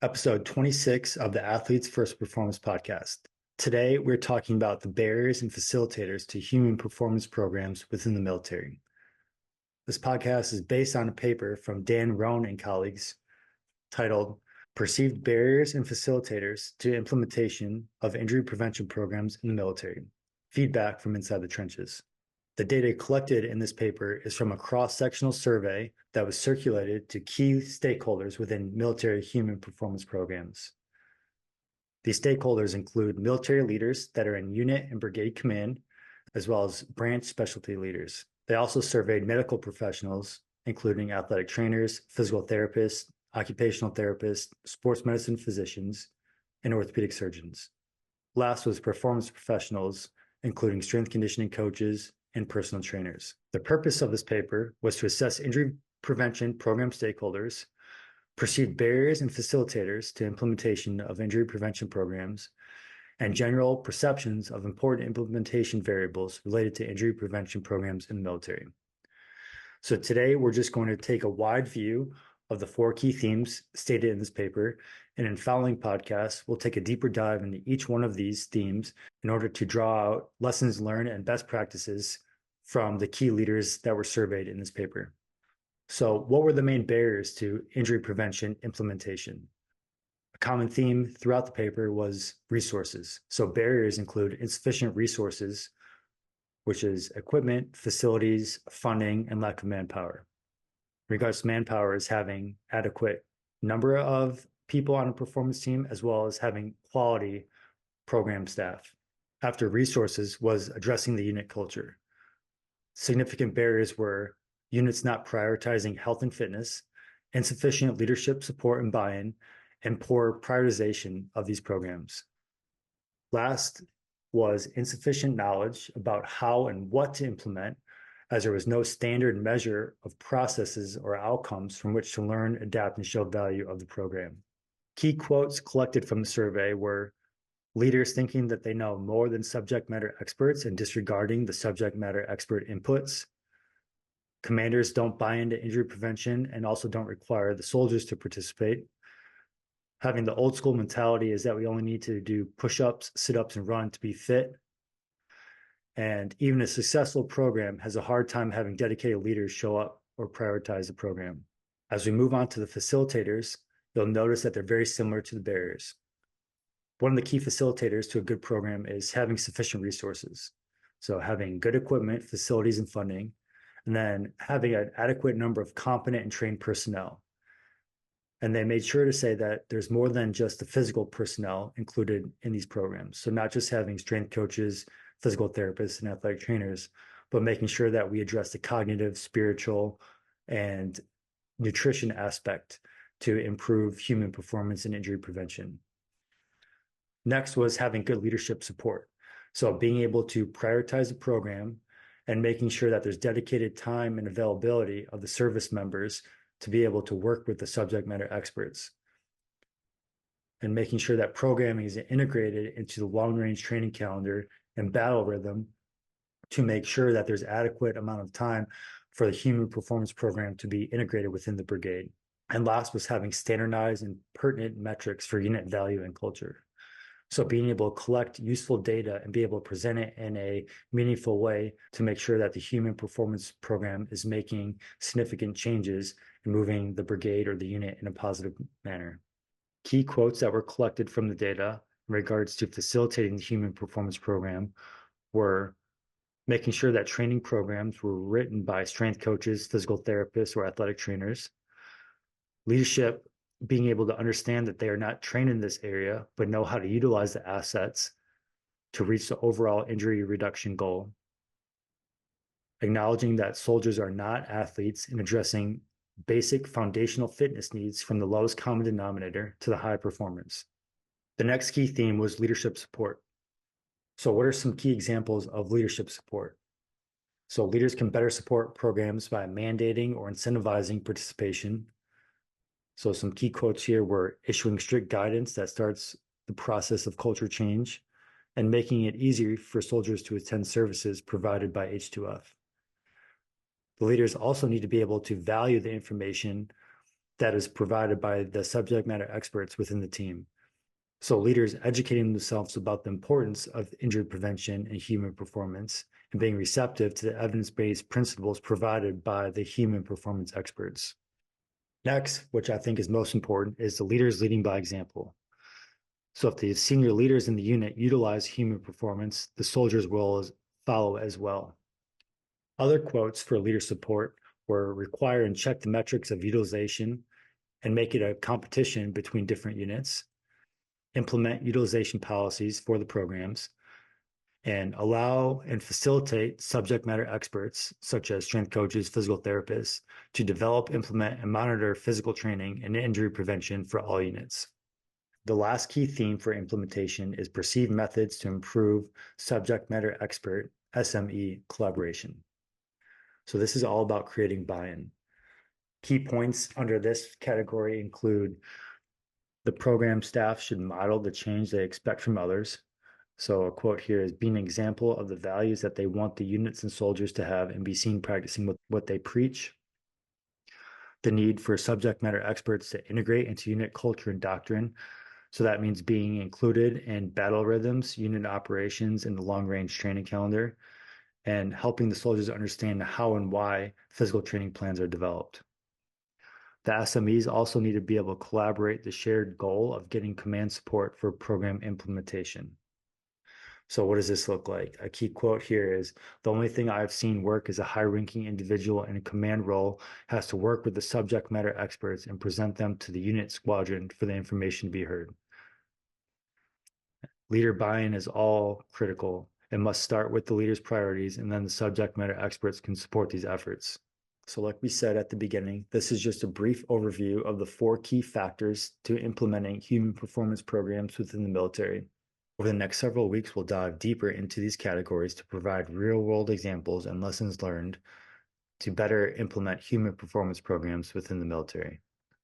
Episode 26 of the Athletes First Performance Podcast. Today, we're talking about the barriers and facilitators to human performance programs within the military. This podcast is based on a paper from Dan Rohn and colleagues titled Perceived Barriers and Facilitators to Implementation of Injury Prevention Programs in the Military, Feedback from Inside the Trenches. The data collected in this paper is from a cross-sectional survey that was circulated to key stakeholders within military human performance programs. These stakeholders include military leaders that are in unit and brigade command, as well as branch specialty leaders. They also surveyed medical professionals, including athletic trainers, physical therapists, occupational therapists, sports medicine physicians, and orthopedic surgeons. Last was performance professionals, including strength conditioning coaches, and personal trainers. The purpose of this paper was to assess injury prevention program stakeholders, perceived barriers and facilitators to implementation of injury prevention programs, and general perceptions of important implementation variables related to injury prevention programs in the military. So today we're just going to take a wide view of the four key themes stated in this paper. And in following podcasts, we'll take a deeper dive into each one of these themes in order to draw out lessons learned and best practices from the key leaders that were surveyed in this paper. So what were the main barriers to injury prevention implementation? A common theme throughout the paper was resources. So barriers include insufficient resources, which is equipment, facilities, funding, and lack of manpower. In regards to manpower, is having adequate number of people on a performance team, as well as having quality program staff. After resources was addressing the unit culture. Significant barriers were units not prioritizing health and fitness, insufficient leadership support and buy-in, and poor prioritization of these programs. Last was insufficient knowledge about how and what to implement, as there was no standard measure of processes or outcomes from which to learn, adapt, and show value of the program. Key quotes collected from the survey were leaders thinking that they know more than subject matter experts and disregarding the subject matter expert inputs. Commanders don't buy into injury prevention and also don't require the soldiers to participate. Having the old school mentality is that we only need to do push-ups, sit-ups, and run to be fit. And even a successful program has a hard time having dedicated leaders show up or prioritize the program. As we move on to the facilitators, you'll notice that they're very similar to the barriers. One of the key facilitators to a good program is having sufficient resources. So having good equipment, facilities, and funding, and then having an adequate number of competent and trained personnel. And they made sure to say that there's more than just the physical personnel included in these programs. So not just having strength coaches, physical therapists, and athletic trainers, but making sure that we address the cognitive, spiritual, and nutrition aspect to improve human performance and injury prevention. Next was having good leadership support. So being able to prioritize the program and making sure that there's dedicated time and availability of the service members to be able to work with the subject matter experts. And making sure that programming is integrated into the long-range training calendar and battle rhythm to make sure that there's adequate amount of time for the human performance program to be integrated within the brigade. And last was having standardized and pertinent metrics for unit value and culture. So being able to collect useful data and be able to present it in a meaningful way to make sure that the human performance program is making significant changes and moving the brigade or the unit in a positive manner. Key quotes that were collected from the data in regards to facilitating the human performance program were making sure that training programs were written by strength coaches, physical therapists, or athletic trainers. Leadership being able to understand that they are not trained in this area, but know how to utilize the assets to reach the overall injury reduction goal. Acknowledging that soldiers are not athletes and addressing basic foundational fitness needs from the lowest common denominator to the high performance. The next key theme was leadership support. So what are some key examples of leadership support? So leaders can better support programs by mandating or incentivizing participation. So some key quotes here were issuing strict guidance that starts the process of culture change and making it easier for soldiers to attend services provided by H2F. The leaders also need to be able to value the information that is provided by the subject matter experts within the team. So leaders educating themselves about the importance of injury prevention and human performance and being receptive to the evidence-based principles provided by the human performance experts. Next, which I think is most important, is the leaders leading by example. So if the senior leaders in the unit utilize human performance, the soldiers will follow as well. Other quotes for leader support were require and check the metrics of utilization and make it a competition between different units, implement utilization policies for the programs, and allow and facilitate subject matter experts, such as strength coaches, physical therapists, to develop, implement, and monitor physical training and injury prevention for all units. The last key theme for implementation is perceived methods to improve subject matter expert SME collaboration. So this is all about creating buy-in. Key points under this category include the program staff should model the change they expect from others. So a quote here is being an example of the values that they want the units and soldiers to have and be seen practicing what they preach. The need for subject matter experts to integrate into unit culture and doctrine. So that means being included in battle rhythms, unit operations, and the long-range training calendar, and helping the soldiers understand how and why physical training plans are developed. The SMEs also need to be able to collaborate the shared goal of getting command support for program implementation. So what does this look like? A key quote here is, the only thing I've seen work is a high-ranking individual in a command role has to work with the subject matter experts and present them to the unit squadron for the information to be heard. Leader buy-in is all critical and must start with the leader's priorities, and then the subject matter experts can support these efforts. So like we said at the beginning, this is just a brief overview of the 4 key factors to implementing human performance programs within the military. Over the next several weeks, we'll dive deeper into these categories to provide real-world examples and lessons learned to better implement human performance programs within the military.